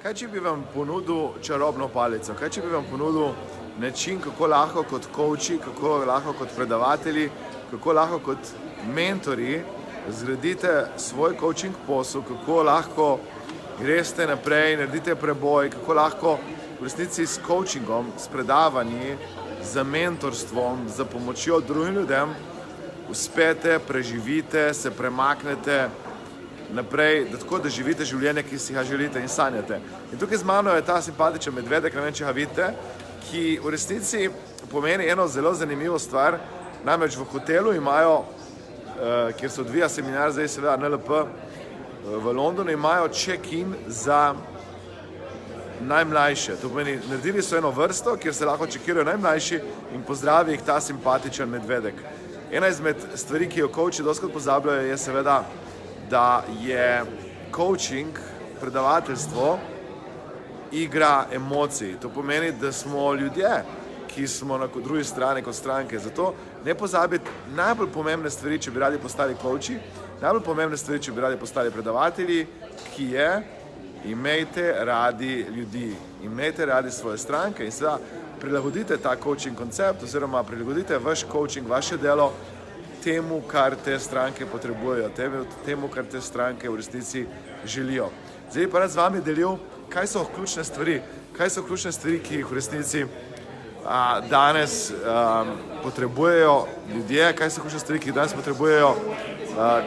Kaj če bi vam ponudil čarobno palico? Kaj če bi vam ponudil način, kako lahko kot coachi, kako lahko kot predavatelji, kako lahko kot mentori zgradite svoj coaching posel, kako lahko greste naprej, naredite preboj, kako lahko v resnici s coachingom, s predavanji, z mentorstvom, z pomočjo drugim ljudem uspete, preživite, se premaknete naprej, da živite življenje, ki si ga želite in sanjate. In tukaj z mano je ta simpatičen medvedek, ne vem, če ga vidite, ki v resnici pomeni eno zelo zanimivo stvar. Namreč v hotelu imajo, kjer se odvija seminar, zdaj seveda NLP v Londonu, imajo check-in za najmlajše. To pomeni, naredili so eno vrsto, kjer se lahko čekirajo najmlajši in pozdravi jih ta simpatičen medvedek. Ena izmed stvari, ki jo coachi dostikrat pozabljajo, je seveda, da je coaching, predavateljstvo, igra emocij. To pomeni, da smo ljudje, ki smo na drugi strani kot stranke. Zato ne pozabiti najbolj pomembne stvari, če bi radi postali coachi, najbolj pomembne stvari, če bi radi postali predavatelji, ki je imejte radi ljudi, imejte radi svoje stranke in seveda prilagodite ta coaching koncept oziroma prilagodite vaš coaching, vaše delo temu, kar te stranke potrebujejo, temu, kar te stranke v resnici želijo. Zdaj pa rad z vami delil, kaj so ključne stvari, ki jih v resnici danes potrebujejo ljudje, kaj so ključne stvari, ki jih danes potrebujejo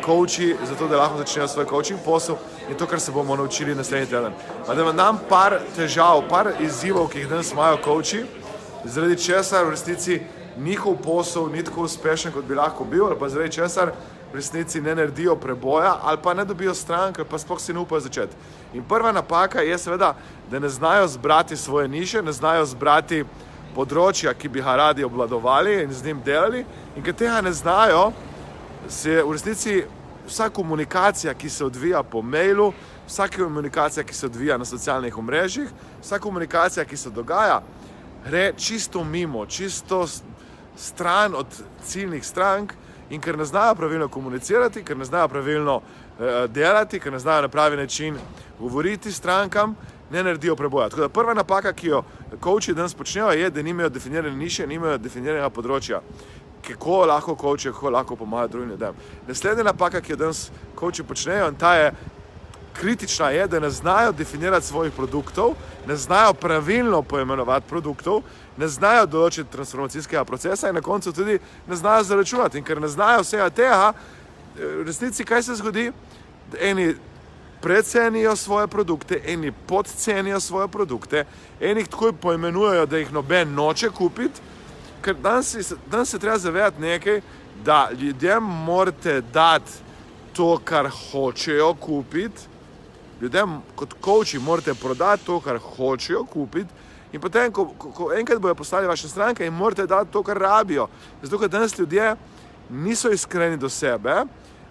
coachi, zato da lahko začnejo svoj coaching posel in to, kar se bomo naučili naslednji teden. Da vam dam par težav, par izzivov, ki jih danes imajo coachi, zaradi česar v resnici njihov posel ni tako uspešen, kot bi lahko bil, ali pa zaradi česar v resnici ne naredijo preboja, ali pa ne dobijo strank, ali pa sploh si ne upajo začeti. In prva napaka je seveda, da ne znajo zbrati svoje niše, ne znajo zbrati področja, ki bi ga radi obvladovali in z njim delali, in ker tega ne znajo, se v resnici vsa komunikacija, ki se odvija po mailu, vsa komunikacija, ki se odvija na socialnih omrežjih, vsa komunikacija, ki se dogaja, gre čisto mimo, čisto stran od ciljnih strank in ker ne znajo pravilno komunicirati, ker ne znajo pravilno delati, ker ne znajo na pravi način govoriti strankam, ne naredijo preboja. Tako da prva napaka, ki jo coachi danes počnejo, je, da nimajo definirane niše, nimajo definiranega področja, kako lahko coachi, kako lahko pomagajo drugim ljudem. Naslednja napaka, ki jo danes coachi počnejo, in ta je kritična, je, da ne znajo definirati svojih produktov, ne znajo pravilno poimenovati produktov, ne znajo določiti transformacijskega procesa in na koncu tudi ne znajo zaračunati. In ker ne znajo vsega tega, v resnici kaj se zgodi? Eni precenijo svoje produkte, eni podcenijo svoje produkte, eni jih takoj poimenujejo, da jih noben noče kupiti, ker danes se treba zavedati nekaj, da ljudem morate dati to, kar hočejo kupiti, ljudem kot coachi morate prodati to, kar hočejo kupiti in potem, ko enkrat bojo postali vaše stranke, jim morate dati to, kar rabijo. Zato, ker danes ljudje niso iskreni do sebe,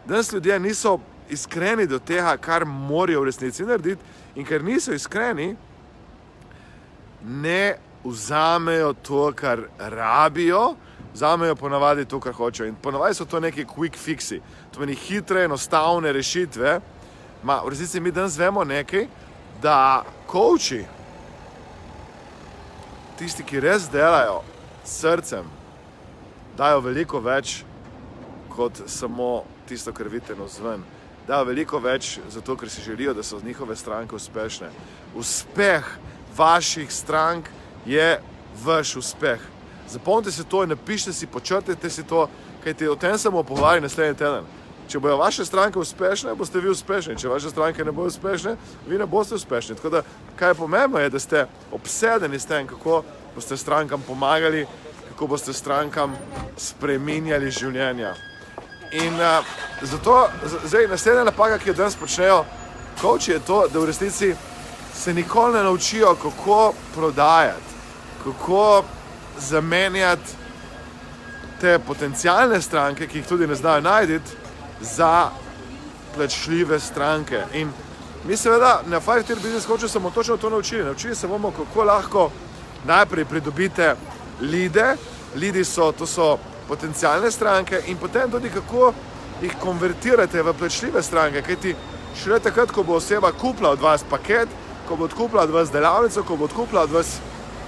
danes ljudje niso iskreni do tega, kar morajo v resnici narediti in ker niso iskreni, ne vzamejo to, kar rabijo, vzamejo ponavadi to, kar hočejo. In ponavadi so to neki quick fixi, to meni hitre, enostavne rešitve. V resnici mi danes vemo nekaj, da coachi, tisti, ki res delajo s srcem, dajo veliko več kot samo tisto, kar vidite navzven. Dajo veliko več zato, ker si želijo, da so njihove stranke uspešne. Uspeh vaših strank je vaš uspeh. Zapomnite si to in napišite si, počrtajte si to, kajti o tem se bomo pogovarjali naslednji teden. Če bojo vaše stranke uspešne, boste vi uspešni. Če vaše stranke ne bojo uspešne, vi ne boste uspešni. Tako da, kaj je pomembno, je, da ste obsedeni s tem, kako boste strankam pomagali, kako boste strankam spreminjali življenja. In zato, zdaj, naslednja napaka, ki jo danes počnejo coachi, je to, da v resnici se nikoli ne naučijo, kako prodajati, kako zamenjati te potencialne stranke, ki jih tudi ne znajo najti, za plačljive stranke. In mi seveda na Five Tier Business Coachu smo točno to naučili. Naučili se bomo, kako lahko najprej pridobite lide. Lidi to so potencialne stranke in potem tudi kako jih konvertirate v plačljive stranke, kajti šele takrat, ko bo oseba kupila od vas paket, ko bo odkupila od vas delavnico, ko bo odkupila od vas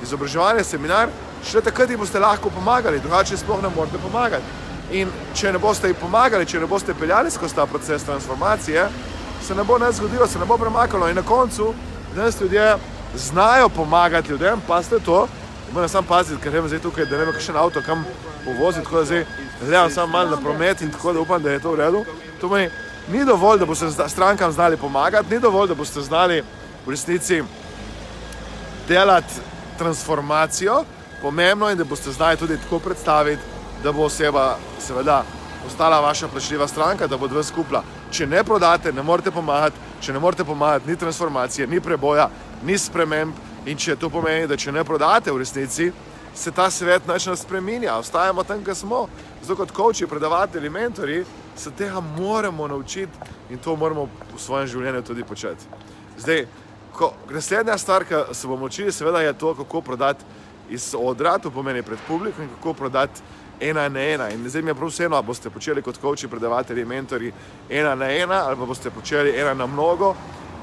izobraževanje, seminar, šele takrat jim boste lahko pomagali, drugače sploh ne morete pomagati. In če ne boste jim pomagali, če ne boste peljali skozi ta proces transformacije, se ne bo nič zgodilo, se ne bo premakalo. In na koncu danes ljudje znajo pomagati ljudem, pazite to, moram sam paziti, ker zdaj tukaj, da ne vem, kakšen avto kam povoziti, tako da zdaj gledam samo malo na promet in tako da upam, da je to v redu. To meni, ni dovolj, da boste strankam znali pomagati, ni dovolj, da boste znali v resnici delati transformacijo, pomembno je, da boste znali tudi tako predstaviti, da bo oseba seveda ostala vaša plačljiva stranka, da bo od vas kupila. Če ne prodate, ne morete pomagati, če ne morete pomagati, ni transformacije, ni preboja, ni sprememb in če to pomeni, da če ne prodate v resnici, se ta svet nič ne spreminja, ostajamo tam, kjer smo. Zato kot coachi, predavatelji, mentori, se tega moramo naučiti in to moramo v svojem življenju tudi početi. Zdaj, naslednja stvar, ki se bomo učili, seveda je to, kako prodati iz odra, to pomeni pred publiko in kako prodati ena na ena. In zdaj mi je prav vseeno, ali boste počeli kot coachi, predavatelji, mentori ena na ena ali pa boste počeli ena na mnogo.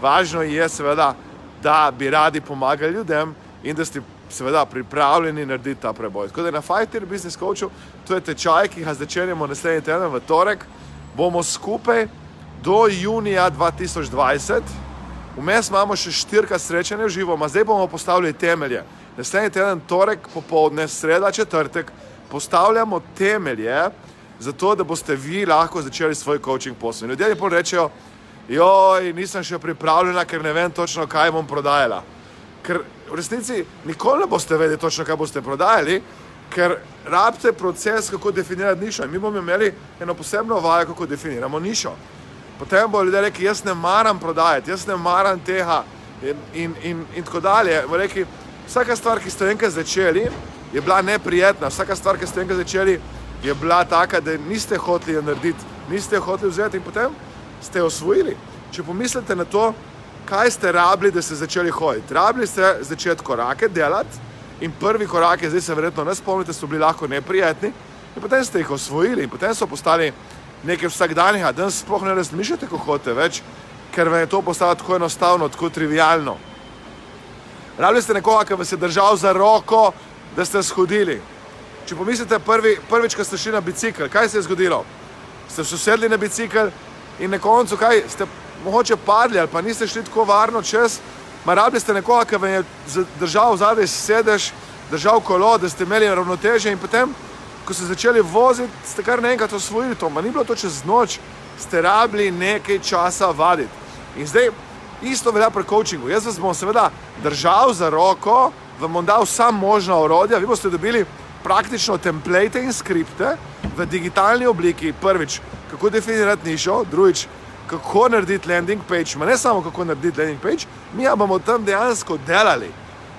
Važno je seveda, da bi radi pomagali ljudem in da ste seveda pripravljeni narediti ta preboj. Tako da na Fighter Business Coachu, to je tečaj, ki ga začenjamo naslednji teden v torek, bomo skupaj do junija 2020. Vmes imamo še 4 srečanja v živo, zdaj bomo postavili temelje. Naslednji teden, torek, popoldne, sreda, četrtek, postavljamo temelje za to, da boste vi lahko začeli svoj coaching posel. Ljudje mi rečejo, joj, nisem še pripravljena, ker ne vem točno, kaj bom prodajala. Ker v resnici nikoli ne boste vedeli točno, kaj boste prodajali, ker rabite proces, kako definirati nišo. In mi bomo imeli eno posebno vajo, kako definiramo nišo. Potem bo ljudje rekli, jaz ne maram prodajati, jaz ne maram tega in tako dalje. Bo rekli, vsaka stvar, ki ste enkrat začeli, je bila neprijetna. Vsaka stvar, ki ste enkrat začeli, je bila taka, da niste hoteli narediti, niste hoteli vzeti in potem ste jo osvojili. Če pomislite na to, kaj ste rabili, da ste začeli hoditi. Rabili ste začeti korake delati in prvi korake, zdaj se verjetno ne spomnite, so bili lahko neprijetni in potem ste jih osvojili in potem so postali nekaj vsakdanjega. Danes sploh ne razmišljate, ko hodite več, ker vam je to postalo tako enostavno, tako trivialno. Rabili ste nekoga, ki vas je držal za roko, da ste shodili. Če pomislite prvič, ko ste šli na bicikl, kaj se je zgodilo? Ste se usedli na bicikl in na koncu, kaj, ste mogoče padli ali pa niste šli tako varno čez, rabili ste nekoga, ki vam je držal zadaj sedež, držal kolo, da ste imeli ravnotežje in potem, ko ste začeli voziti, ste kar naenkrat osvojili to. Ni bilo to čez noč, ste rabili nekaj časa vaditi. In zdaj, isto velja pri coachingu. Jaz vas bom seveda držal za roko, vam bom dal vsa možna orodja, vi boste dobili praktično template in skripte v digitalni obliki. Prvič, kako definirati nišo, drugič, kako narediti landing page, ne samo kako narediti landing page, mi bomo tam dejansko delali.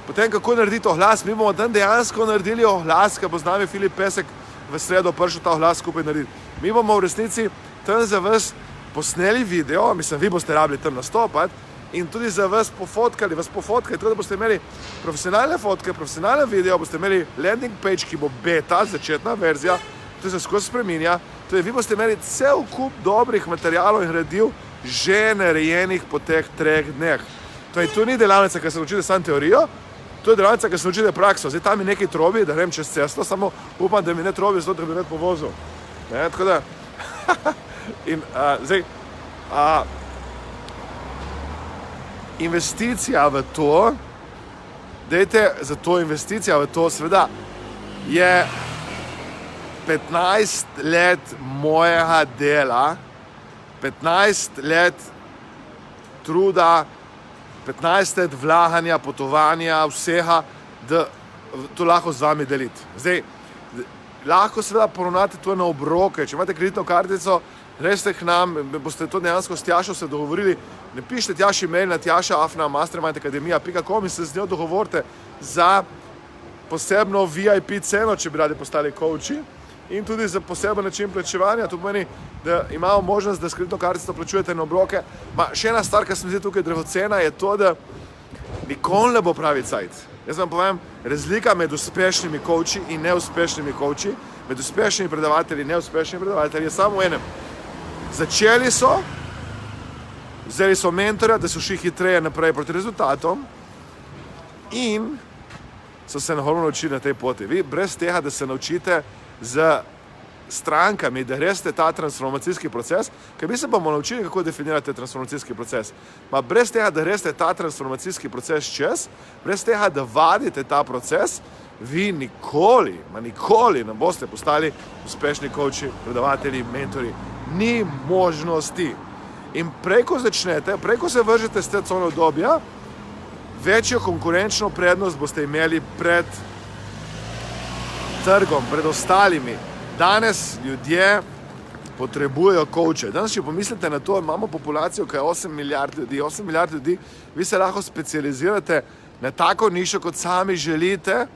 Potem, kako narediti oglas, mi bomo tam dejansko naredili oglas, ki bo z nami Filip Pesek v sredo prišel ta oglas skupaj narediti. Mi bomo v resnici tam za vas posneli video, mislim, vi boste rabili tam nastopati in tudi za vas pofotkali, tako da boste imeli profesionalne fotke, profesionalne video, boste imeli landing page, ki bo beta, začetna verzija, to se skozi spreminja, to je, vi boste imeli cel kup dobrih materialov in gradiv že narejenih po teh 3 dneh. To ni delavnica, ki se naučite samo teorijo, to je delavnica, ki se naučite prakso. Zdaj tam je nekaj trobi, da grem čez cesto, samo upam, da mi ne trobi, zato da bi rad povozil. Tako da, in zdaj, investicija v to, dajte za to investicija v to, seveda, je 15 let mojega dela, 15 let truda, 15 let vlaganja, potovanja, vsega, da to lahko z vami deliti. Zdaj, lahko seveda poravnate to na obroke, če imate kreditno kartico, greste k nam, boste to dejansko s Tjašo se dogovorili, ne pišite Tjaši mail na tjaša@mastermindacademia.com in se z njo dogovorite za posebno VIP ceno, če bi radi postali coachi in tudi za poseben način plačevanja. To pomeni, da imamo možnost, da s kreditno kartico plačujete na obroke. Še ena stvar, ki se mi zdi tukaj dragocena, je to, da nikoli ne bo pravi cajt. Jaz vam povem, razlika med uspešnimi coachi in neuspešnimi coachi, med uspešnimi predavatelji in neuspešnimi predavatelji je samo v enem. Začeli so Vzeli so mentorja, da so šli hitreje naprej proti rezultatom in so se naučili na tej poti. Vi brez tega, da se naučite z strankami, da greste ta transformacijski proces, ker mi se bomo naučili, kako definirate transformacijski proces. Brez tega, da greste ta transformacijski proces čez, brez tega, da vadite ta proces, vi nikoli ne boste postali uspešni coachi, predavatelji, mentori. Ni možnosti. In preko začnete, preko se vržete z te cone obdobja, večjo konkurenčno prednost boste imeli pred trgom, pred ostalimi. Danes ljudje potrebujejo coache. Danes, če pomislite na to, imamo populacijo, ki je 8 milijard ljudi. 8 milijard ljudi, vi se lahko specializirate na tako nišo, kot sami želite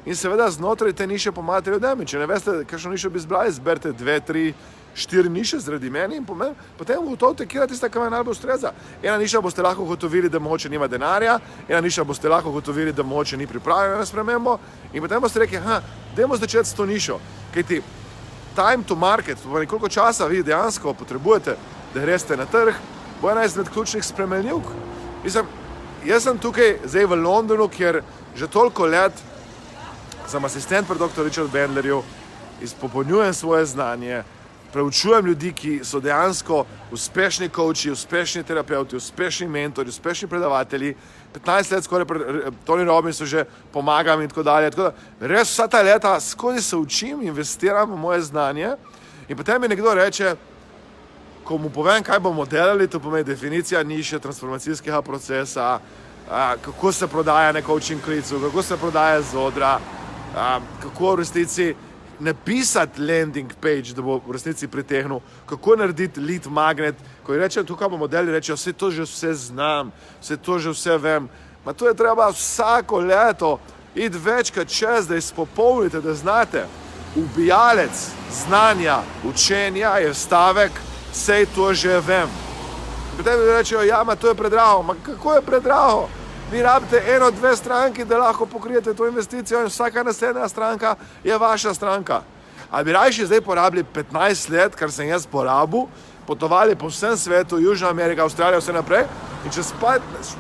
in seveda znotraj te niše pomagate ljudem. Če ne veste, kakšno nišo bi izbrali, izberite 2, 3, 4 niše zaradi meni in potem ugotovite, kje tista, ki vam najbolj ustreza. Ena niša boste lahko ugotovili, da mogoče nima denarja, ena niša boste lahko ugotovili, da mogoče ni pripravljena na spremembo in potem boste rekli, dajmo začeti s to nišo. Kajti time to market, koliko časa vi dejansko potrebujete, da greste na trg, bo ena izmed ključnih spremenljivk. Jaz sem tukaj zdaj v Londonu, kjer že toliko let sem asistent pri dr. Richard Bandlerju, izpopolnjujem svoje znanje, preučujem ljudi, ki so dejansko uspešni coachi, uspešni terapeuti, uspešni mentori, uspešni predavatelji. 15 let skoraj Tony Robbins že pomagam in tako dalje. Res vsa ta leta skozi se učim, investiram v moje znanje in potem mi nekdo reče, ko mu povem, kaj bomo delali, to pomeni definicija niše, transformacijskega procesa, kako se prodaja na coaching klicu, kako se prodaja z odra, kako v resnici napisati landing page, da bo v resnici pritegnil, kako narediti lead magnet. Ko ji rečejo, tukaj bomo modeli, rečejo, vse znam, vse vem. To je treba vsako leto iti večkrat čez, da izpopolnite, da znate. Ubijalec znanja, učenja je vstavek, sej to že vem. Potem mi rečejo, to je predrago. Kako je predrago? Vi rabite 1-2 stranki, da lahko pokrijete to investicijo in vsaka naslednja stranka je vaša stranka. Ali bi rajši zdaj porabili 15 let, kar sem jaz porabil, potovali po vsem svetu, Južna Amerika, Avstralija, vse naprej in čez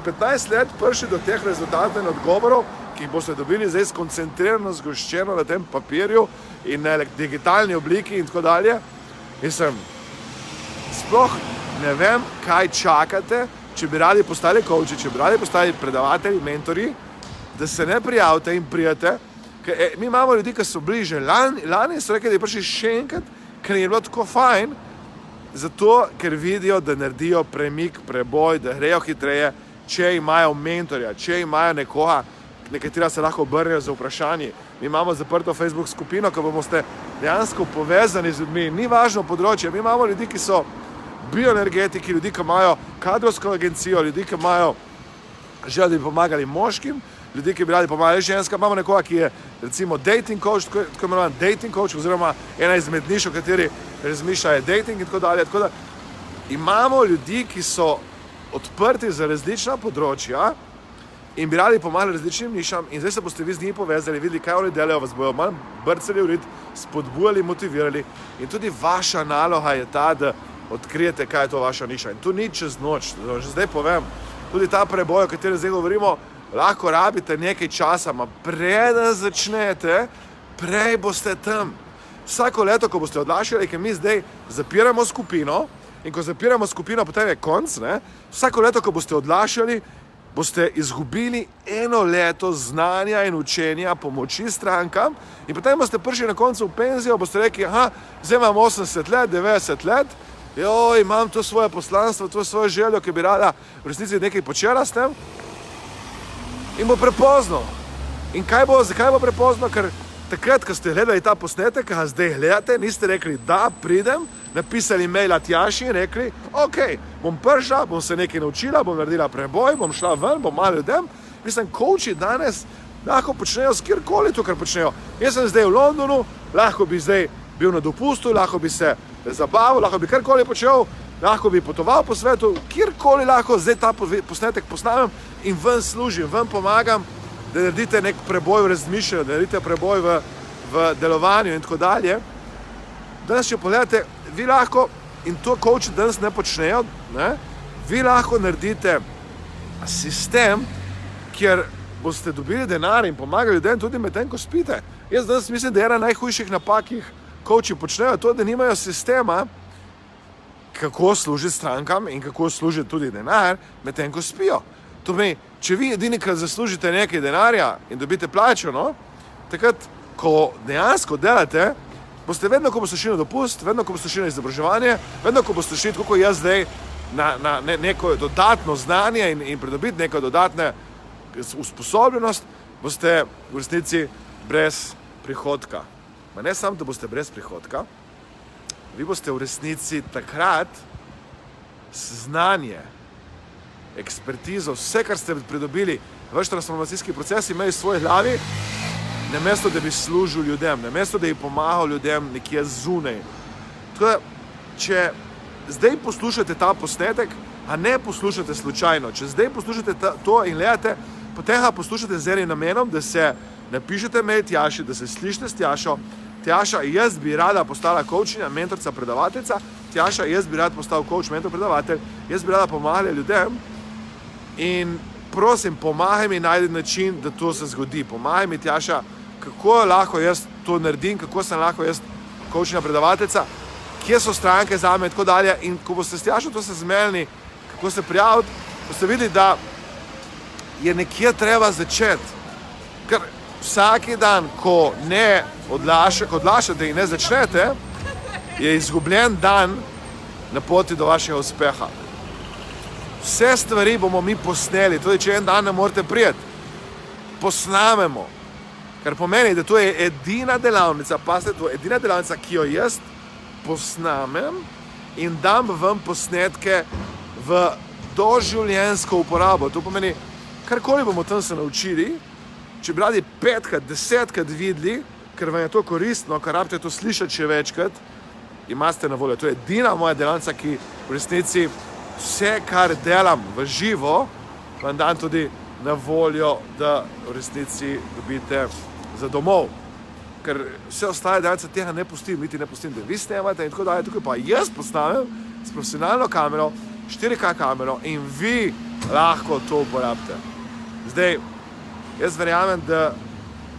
15 let prišli do teh rezultatov in odgovorov, ki jih boste dobili zdaj skoncentrirano, zgoščeno na tem papirju in na digitalni obliki in tako dalje. Sploh ne vem, kaj čakate, če bi radi postali coachi, če bi radi postali predavatelji, mentori, da se ne prijavite in prijete. Mi imamo ljudi, ki so bili že lani, so rekli, da je prišli še enkrat, ker je bilo tako fajn, zato, ker vidijo, da naredijo premik, preboj, da grejo hitreje, če imajo mentorja, če imajo nekoga, nekatera se lahko obrnejo za vprašanje. Mi imamo zaprto Facebook skupino, ko boste dejansko povezani z ljudmi. Ni važno področje, mi imamo ljudi, ki so bioenergetiki, ljudi, ki imajo kadrovsko agencijo, ljudi, ki imajo željo, da bi pomagali moškim, ljudi, ki bi radi pomagali ženskam. Imamo nekoga, ki je recimo dating coach, tako imenovan dating coach, oziroma ena izmed niš, o kateri razmišlja je dating in tako dalje. Tako da imamo ljudi, ki so odprti za različna področja in bi radi pomagali različnim nišam in zdaj se boste vi z njimi povezali, videli, kaj oni delajo, vas bojo malo brcali v rit, spodbujali, motivirali in tudi vaša naloga je ta, da odkrijete, kaj je to vaša niša. In to ni čez noč, že zdaj povem, tudi ta preboj, o katerem zdaj govorimo, lahko rabite nekaj časa, preden začnete, prej boste tam. Vsako leto, ko boste odlašali, ker mi zdaj zapiramo skupino in ko zapiramo skupino, potem je konc, vsako leto, ko boste odlašali, boste izgubili 1 leto znanja in učenja, pomoči strankam in potem boste prišli na koncu v penzijo, boste rekli, zdaj imam 80 let, 90 let, imam to svoje poslanstvo, to svojo željo, ki bi rada v resnici nekaj počela s tem in bo prepozno. In zakaj bo prepozno? Ker takrat, ko ste gledali ta posnetek, ki ga zdaj gledate, niste rekli, da pridem, napisali maila Tjaši in rekli, bom prišla, bom se nekaj naučila, bom naredila preboj, bom šla ven, bom malo ljudem. Mislim, coachi danes lahko počnejo s kjerkoli to, kar počnejo. Jaz sem zdaj v Londonu, lahko bi zdaj bil na dopustu, lahko bi se zabavil, lahko bi karkoli počel, lahko bi potoval po svetu, kjerkoli lahko zdaj ta posnetek posnamem in ven služim, ven pomagam, da naredite nek preboj v razmišljanju, da naredite preboj v delovanju in tako dalje. Danes, če pogledate, vi lahko, in to coachi danes ne počnejo, Vi lahko naredite sistem, kjer boste dobili denar in pomagali ljudem tudi medtem, ko spite. Jaz danes mislim, da je ena najhujših napak, ki jih coachi počnejo, to, da nimajo sistema, kako služiti strankam in kako služiti tudi denar, medtem ko spijo. To pomeni, če vi edinikrat zaslužite nekaj denarja in dobite plačo, takrat, ko dejansko delate, boste vedno, ko boste šli na dopust, vedno, ko boste šli na izobraževanje, vedno, ko boste šli, tako kot jaz zdaj, na neko dodatno znanje in pridobiti neko dodatne usposobljenost, boste v resnici brez prihodka. Ma ne samo, da boste brez prihodka, vi boste v resnici takrat znanje, ekspertizo, vse, kar ste pridobili, vaš transformacijski proces imeli v svoji glavi, namesto, da bi služil ljudem, namesto, da bi pomagal ljudem nekje zunaj. Tako da, če zdaj poslušate ta posnetek, a ne poslušate slučajno, če zdaj poslušate to in gledate, potem ga poslušate z enim namenom, da se napišete mail Tjaši, da se slišite s Tjašo. Tjaša, jaz bi rada postala coachinja, mentorica, predavateljica. Tjaša, jaz bi rad postal coach, mentor, predavatelj. Jaz bi rada pomagala ljudem in prosim, pomagaj mi najti način, da to se zgodi. Pomagaj mi, Tjaša, kako lahko jaz to naredim, kako sem lahko jaz coachinja, predavateljica, kje so stranke zame in tako dalje. In ko boste s Tjašo to se zmenili, kako se prijaviti, boste videli, da je nekje treba začeti. Ker vsaki dan, ko ne odlašate in ne začnete, je izgubljen dan na poti do vašega uspeha. Vse stvari bomo mi posneli, tudi če en dan ne morete prijeti, posnamemo. Kar pomeni, da to je edina delavnica, pazite, to je edina delavnica, ki jo jaz posnamem in dam vam posnetke v doživljenjsko uporabo. To pomeni, karkoli bomo tam se naučili, če bi radi 5-krat, 10-krat videli, ker vam je to koristno, ker rabite to slišati še večkrat, imate na voljo. To je edina moja delavnica, ki v resnici vse, kar delam v živo, vam dam tudi na voljo, da v resnici dobite za domov. Ker vse ostale delavnice tega ne pustim, niti ne pustim, da vi snemate in tako dalje. Tukaj pa jaz postavim s profesionalno kamero, 4K kamero in vi lahko to uporabite. Zdaj, jaz verjamem, da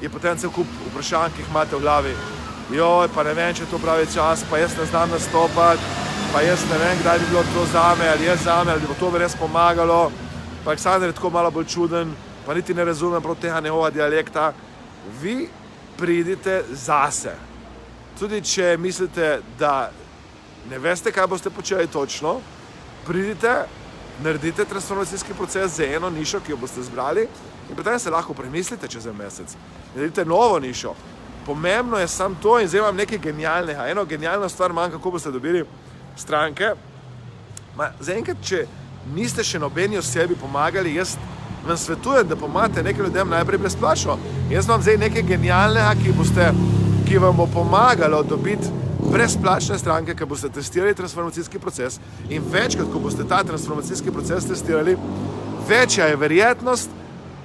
je potem cel kup vprašanj, ki jih imate v glavi. Joj, pa ne vem, če je to pravi čas, pa jaz ne znam nastopati, pa jaz ne vem, kdaj bi bilo to zame, ali je zame, ali bo to bi res pomagalo. Pa Aleksandar je tako malo bolj čuden, pa niti ne razumem prav tega njegovega dialekta. Vi pridite zase. Tudi če mislite, da ne veste, kaj boste počeli točno, pridite, naredite transformacijski proces za eno nišo, ki jo boste zbrali in potem se lahko premislite čez en mesec. Naredite novo nišo. Pomembno je samo to in zdaj imam nekaj genialnega. Eno genialno stvar manj, kako boste dobili stranke. Zaenkrat, če niste še nobeni osebi pomagali, jaz vam svetujem, da pomagate nekaj ljudem najprej brezplačno. Jaz vam zdaj nekaj genialnega, ki vam bo pomagalo dobiti brezplačne stranke, ker boste testirali transformacijski proces in večkrat, ko boste ta transformacijski proces testirali, večja je verjetnost,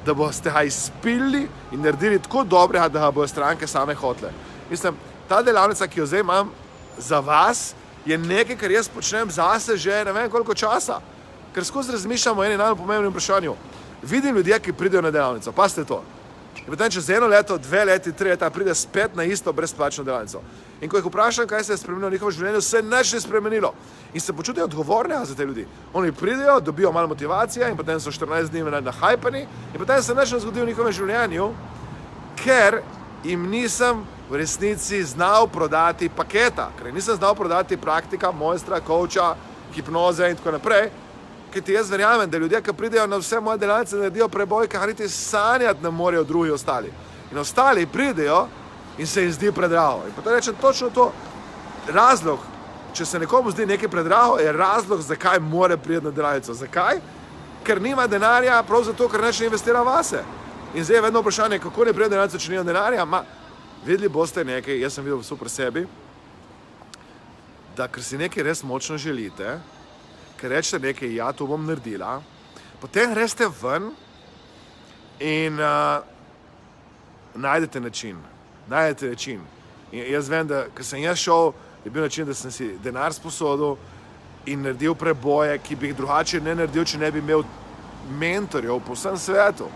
da boste ga izpilili in naredili tako dobrega, da ga bojo stranke same hotele. Mislim, ta delavnica, ki jo zdaj imam za vas, je nekaj, kar jaz počnem zase že ne vem koliko časa, ker skozi razmišljamo o enem najpomembnem vprašanju. Vidim ljudje, ki pridejo na delavnico, pazite to. In potem čez 1 leto, 2 leti, 3 leta pride spet na isto brezplačno delavnico. In ko jih vprašam, kaj se je spremenilo v njihovem življenju, se nič ne spremenilo. In se počutijo odgovornega za te ljudi. Oni pridejo, dobijo malo motivacije in potem so 14 dni nahajpani in potem se nič ne zgodi v njihovem življenju, ker jim nisem v resnici znal prodati paketa, ker nisem znal prodati praktika, mojstra, coacha, hipnoze in tako naprej. Ker ti jaz verjamem, da ljudje, ki pridejo na vse moje delavnice, naredijo preboj, kar niti sanjati ne morejo drugi ostali. In ostali pridejo in se jim zdi predrago. In potem rečem točno to. Razlog, če se nekomu zdi nekaj predrago, je razlog, zakaj mora priti na delavnico. Zakaj? Ker nima denarja, prav zato, ker neč ne investira vase. In zdaj je vedno vprašanje, kako ne pride na delavnico, če nima denarja. Videli boste nekaj, jaz sem videl super sebi, da ker si nekaj res močno želite, ker rečete nekaj, ja, to bom naredila, potem greste ven in najdete način. In jaz vem, da, ker sem jaz šel, je bil način, da sem si denar sposodil in naredil preboje, ki bi jih drugače ne naredil, če ne bi imel mentorjev po vsem svetu.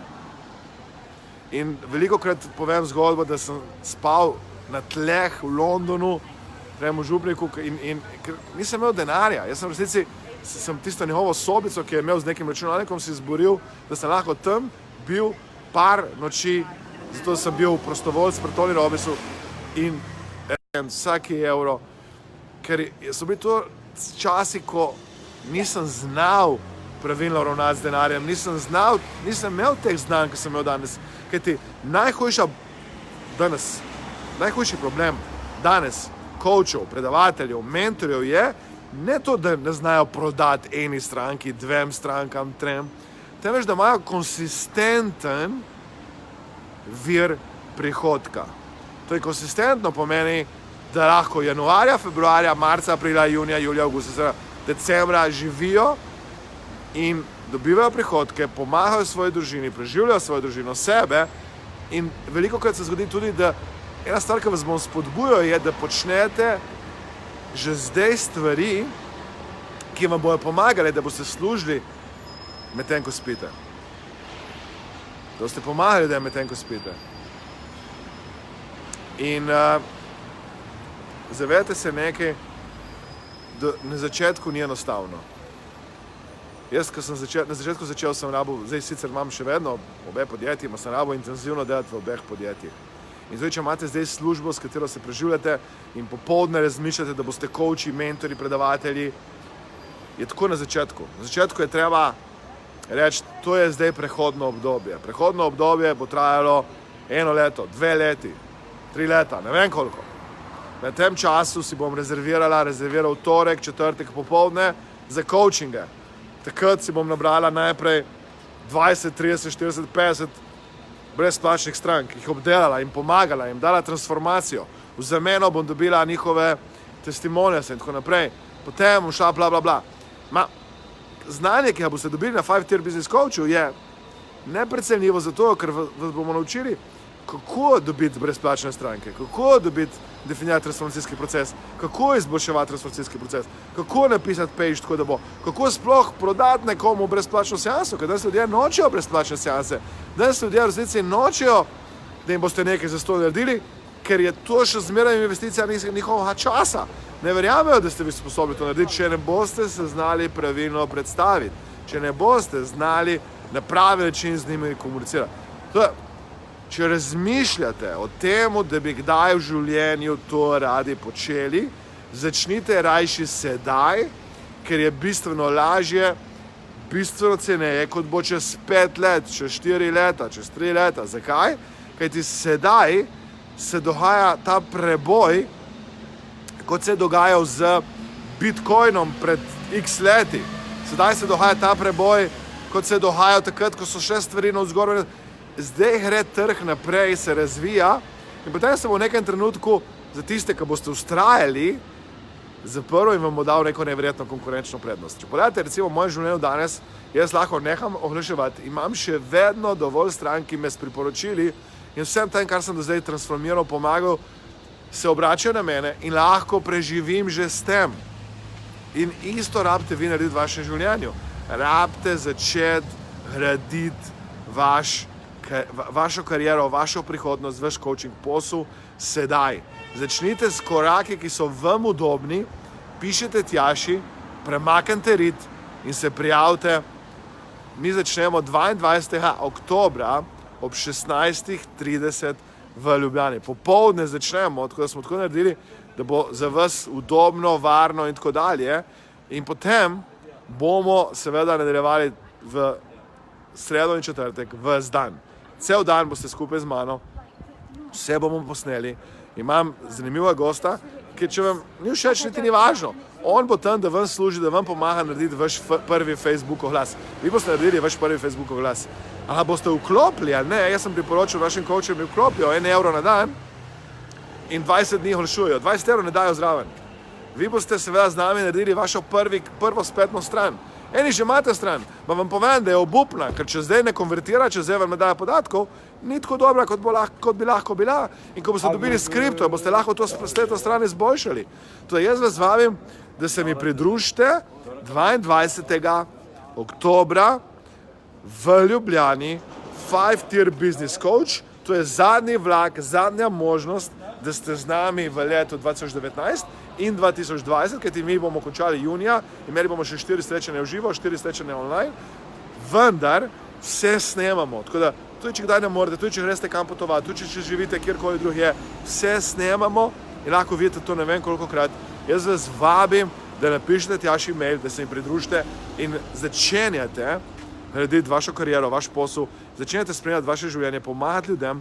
In velikokrat povem zgodbo, da sem spal na tleh v Londonu, v župniku in nisem imel denarja. Jaz sem v resnici tisto njegovo sobico, ki je imel z nekim računalnikom, si izboril, da sem lahko tam bil par noči, zato sem bil prostovoljc pri Tony Robbinsu in vsaki evro, ker so bili to časi, ko nisem znal pravilno ravnati z denarjem, nisem imel teh znanj, ki sem imel danes. Kajti najhujši problem danes coachov, predavateljev, mentorjev je ne to, da ne znajo prodati eni stranki, dvem strankam, trem, temveč da imajo konsistenten vir prihodka. To je konsistentno pomeni, da lahko januarja, februarja, marca, aprila, junija, julija, avgusta, decembra živijo in dobivajo prihodke, pomagajo svoji družini, preživljajo svojo družino, sebe in velikokrat se zgodi tudi, da ena stvar, ki vas bom spodbujal, je, da počnete že zdaj stvari, ki vam bojo pomagali, da boste služili medtem, ko spite. Da boste pomagali, da je medtem, ko spite. In zavedajte se nekaj, da na začetku ni enostavno. Jaz, ko sem na začetku začel, sem rabil, zdaj sicer imam še vedno obe podjetji, sem rabil intenzivno delati v obeh podjetjih. In zdaj, če imate zdaj službo, s katero se preživljate in popoldne razmišljate, da boste coachi, mentori, predavatelji, je tako na začetku. Na začetku je treba reči, to je zdaj prehodno obdobje. Prehodno obdobje bo trajalo 1 leto, 2 leti, 3 leta, ne vem koliko. Na tem času si bom rezerviral torek, četrtek popoldne za coachinge. Takrat si bom nabrala najprej 20, 30, 40, 50 brezplačnih strank, jih obdelala in pomagala, jim dala transformacijo. V zameno bom dobila njihove testimonije in tako naprej. Potem bom šla bla, bla, bla. Znanje, ki ga boste dobili na 5-tier business coachu, je neprecenljivo zato, ker vas bomo naučili, kako dobiti brezplačne stranke, kako definirati transformacijski proces, kako izboljševati transformacijski proces, kako napisati page tako, da bo, kako sploh prodati nekomu brezplačno seanso, ker danes ljudje nočejo brezplačne seanse, danes ljudje v resnici nočejo, da jim boste nekaj za to naredili, ker je to še zmeraj investicija njihovega časa. Ne verjamejo, da ste vi sposobni to narediti, če ne boste se znali pravilno predstaviti, če ne boste znali na pravi način z njimi komunicirati. Če razmišljate o tem, da bi kdaj v življenju to radi počeli, začnite rajši sedaj, ker je bistveno lažje, bistveno ceneje, kot bo čez 5 let, čez 4 leta, čez 3 leta. Zakaj? Kajti sedaj se dogaja ta preboj, kot se je dogajal z Bitcoinom pred x leti. Sedaj se dogaja ta preboj, kot se je dogajal takrat, ko so še stvari navzgor. Zdaj gre trg naprej, se razvija in potem se bo v nekem trenutku za tiste, ki boste vztrajali, zaprl in vam bo dal neko neverjetno konkurenčno prednost. Če pogledate recimo moje življenje danes, jaz lahko neham oglaševati, imam še vedno dovolj strank, ki me s priporočili in vsem tem, kar sem do zdaj transformiral, pomagal, se obračajo na mene in lahko preživim že s tem. In isto rabite vi narediti v vašem življenju. Rabite začeti graditi vašo kariero, vašo prihodnost, vaš coaching posel sedaj. Začnite s koraki, ki so vam udobni, pišete tjaši, premaknite rit in se prijavite. Mi začnemo 22. oktobra ob 16:30 v Ljubljani. Popoldne začnemo, tako da smo tako naredili, da bo za vas udobno, varno in tako dalje. In potem bomo seveda nadaljevali v sredo in četrtek, ves dan. Cel dan boste skupaj z mano, vse bomo posneli. Imam zanimivega gosta, ki če vam ni všeč, niti ni važno. On bo tam, da vam služi, da vam pomaga narediti vaš prvi Facebook oglas. Vi boste naredili vaš prvi Facebook oglas. A boste vklopili ali ne? Jaz sem priporočil vašim coachem, mi vklopijo 1 evro na dan in 20 dni oglašujejo. 20 evrov ne dajo zraven. Vi boste seveda z nami naredili vašo prvo spletno stran. Eni že imate stran, pa vam povem, da je obupna, ker če zdaj ne konvertira, če zdaj vam ne daje podatkov, ni tako dobra, kot bi lahko bila. In ko boste dobili skripto, boste lahko to stran izboljšali. To jaz vas vabim, da se mi pridružite 22. oktobra v Ljubljani 5-tier business coach. To je zadnji vlak, zadnja možnost, da ste z nami v letu 2019 in 2020, kajti mi bomo končali junija, imeli bomo še 4 srečanja v živo, 4 srečanja online, vendar vse snemamo. Tako da, tudi če kdaj ne morete, tudi če greste kam potovati, tudi če živite kjerkoli drugje, vse snemamo in lahko vidite to ne vem kolikokrat. Jaz vas vabim, da napišete Tjaši e-mail, da se mi pridružite in začenjate narediti vašo kariero, vaš posel, začenjate spremljati vaše življenje, pomagati ljudem,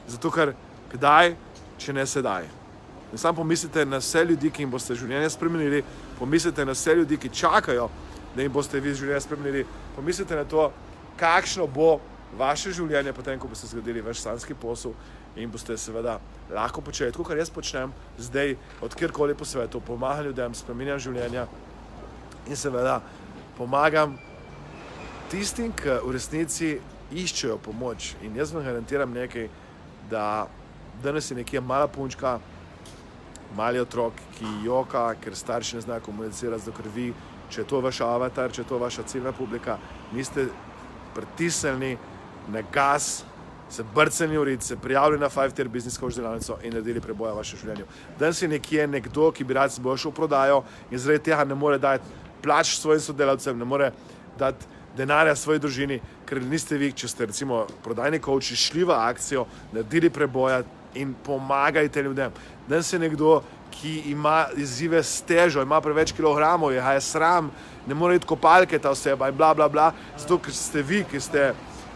zato ker kdaj, če ne sedaj. In samo pomislite na vse ljudi, ki jim boste življenje spremenili, pomislite na vse ljudi, ki čakajo, da jim boste vi življenje spremenili, pomislite na to, kakšno bo vaše življenje potem, ko boste zgradili vaš sanjski posel in boste seveda lahko počeli, tako kar jaz počnem zdaj, od kjerkoli po svetu, pomagam ljudem, spreminjam življenja in seveda pomagam tistim, ki v resnici iščejo pomoč. In jaz vam garantiram nekaj, da danes je nekje mala punčka, mali otrok, ki joka, ker starši ne znajo komunicirati, zato ker vi, če je to vaš avatar, če je to vaša ciljna publika, niste pritisnjeni na gas, se brcani v rit, se prijavili na 5-tier business coach delavnico in naredili preboja v vašem življenju. Danes je nekje nekdo, ki bi rad se bo šel v prodajo in zaradi tega ne more dati plač svojim sodelavcem, ne more dati denarja svoji družini, ker niste vi, če ste recimo prodajni coachi, šli v akcijo, naredili preboja in pomagajte ljudem. Danes je nekdo, ki ima izzive s težo, ima preveč kilogramov, je sram, ne more iti kopalke ta oseba in bla, bla, bla, zato ker ste vi, ki ste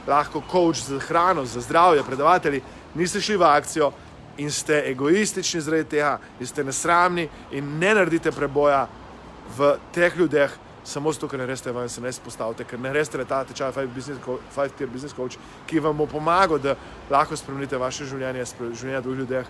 lahko coach za hrano, za zdravje, predavatelji, niste šli v akcijo in ste egoistični zaradi tega in ste nesramni in ne naredite preboja v teh ljudeh, samo zato, ker ne reste vam se ne izpostavite, ker ne reste ta tečaj 5-tier business coach, ki vam bo pomagal, da lahko spremenite vaše življenje, življenje drugih ljudeh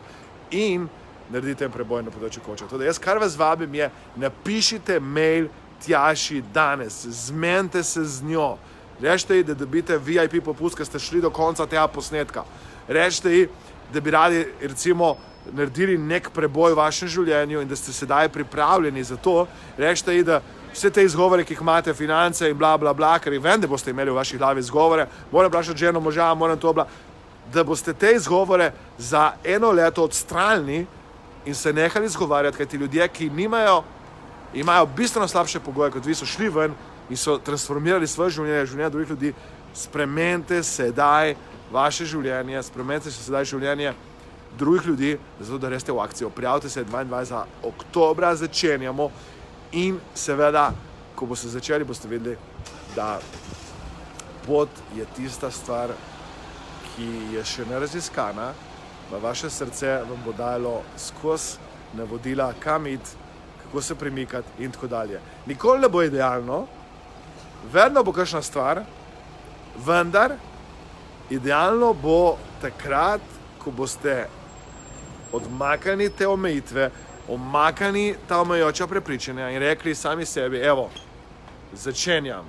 in naredite preboj na področju coacha. Tudi jaz, kar vas vabim je, napišite mail Tjaši danes, zmenite se z njo, rečite ji, da dobite VIP popust, ker ste šli do konca tega posnetka, rečite ji, da bi radi recimo naredili nek preboj v vašem življenju in da ste sedaj pripravljeni za to, rečite ji, da vse te izgovore, ki jih imate, finance in bla, bla, bla, ker vem, da boste imeli v vaši glavi izgovore, moram vprašati ženo, moža, moram to, bla, da boste te izgovore za 1 leto odstranili in se nehali izgovarjati, kajti ljudje, ki imajo bistveno slabše pogoje, kot vi, so šli ven in so transformirali svoje življenje, življenje drugih ljudi. Spremenite sedaj vaše življenje, spremenite sedaj življenje drugih ljudi, zato da reste v akcijo. Prijavite se 22. oktobra, začenjamo. In seveda, ko boste začeli, boste videli, da pot je tista stvar, ki je še neraziskana, pa vaše srce vam bo dalo skozi navodila, kam iti, kako se premikati in tako dalje. Nikoli ne bo idealno, vedno bo kakšna stvar, vendar idealno bo takrat, ko boste odmaknili te omejitve, omakani ta omejujoča prepričanja in rekli sami sebi, evo, začenjam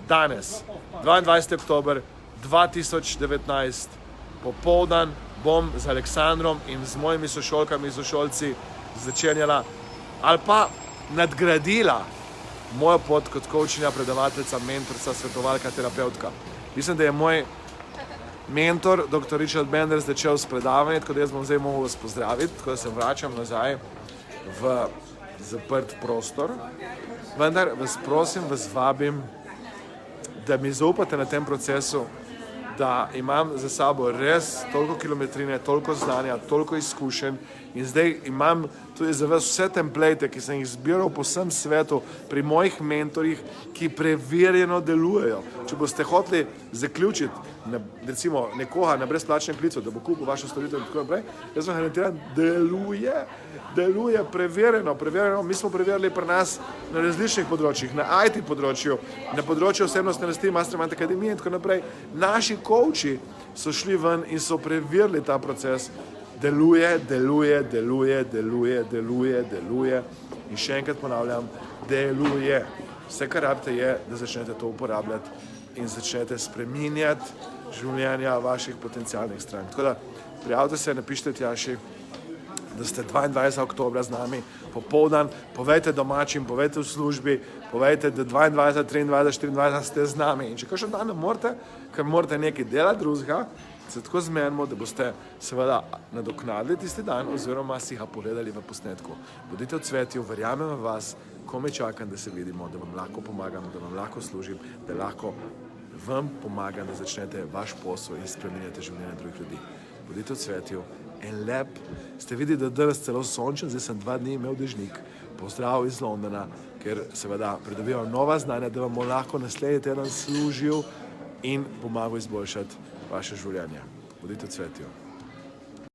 danes, 22. oktober 2019, popoldan bom z Aleksandrom in z mojimi sošolkami in sošolci začenjala ali pa nadgradila mojo pot kot coachinja, predavateljica, mentorica, svetovalka, terapeutka. Mislim, da je moj mentor, dr. Richard Bender, začel s predavanjem, tako da jaz bom zdaj mogel vas pozdraviti, tako da se vračam nazaj v zaprt prostor. Vendar vas prosim, vas vabim, da mi zaupate na tem procesu, da imam za sabo res toliko kilometrine, toliko znanja, toliko izkušenj in zdaj imam tudi za vas vse template, ki sem jih zbiral po vsem svetu pri mojih mentorjih, ki preverjeno delujejo. Če boste hoteli zaključiti recimo nekoga na brezplačnem klicu, da bo kupil vašo storitev in tako naprej, jaz vam garantiram, deluje preverjeno. Mi smo preverili pri nas na različnih področjih, na IT področju, na področju osebnostne rasti, Mastermind Akademije in tako naprej. Naši coachi so šli ven in so preverili ta proces. Deluje. In še enkrat ponavljam, deluje. Vse, kar rabite, je, da začnete to uporabljati in začnete spreminjati življenja vaših potencialnih strank. Tako da prijavite se, napišite Tjaši, da ste 22. oktobra z nami popoldan, povejte domačim, povejte v službi, povejte, da 22., 23., 24. ste z nami. In če kakšen dan ne morete, ker morate nekaj delati drugega, se tako zmenimo, da boste seveda nadoknadili tisti dan oziroma si ga pogledali v posnetku. Bodite v cvetju, verjamem v vas, komaj čakam, da se vidimo, da vam lahko pomagam, da vam lahko služim, da lahko vam pomagam, da začnete vaš posel in spreminjate življenje drugih ljudi. Bodite v cvetju. En lep, ste videli, da danes celo sončen, zdaj sem 2 dni imel dežnik, pozdrav iz Londona, ker seveda pridobivam nova znanja, da vam bo lahko naslednji teden služil in pomagal izboljšati vaše življenje. Bodite v cvetju.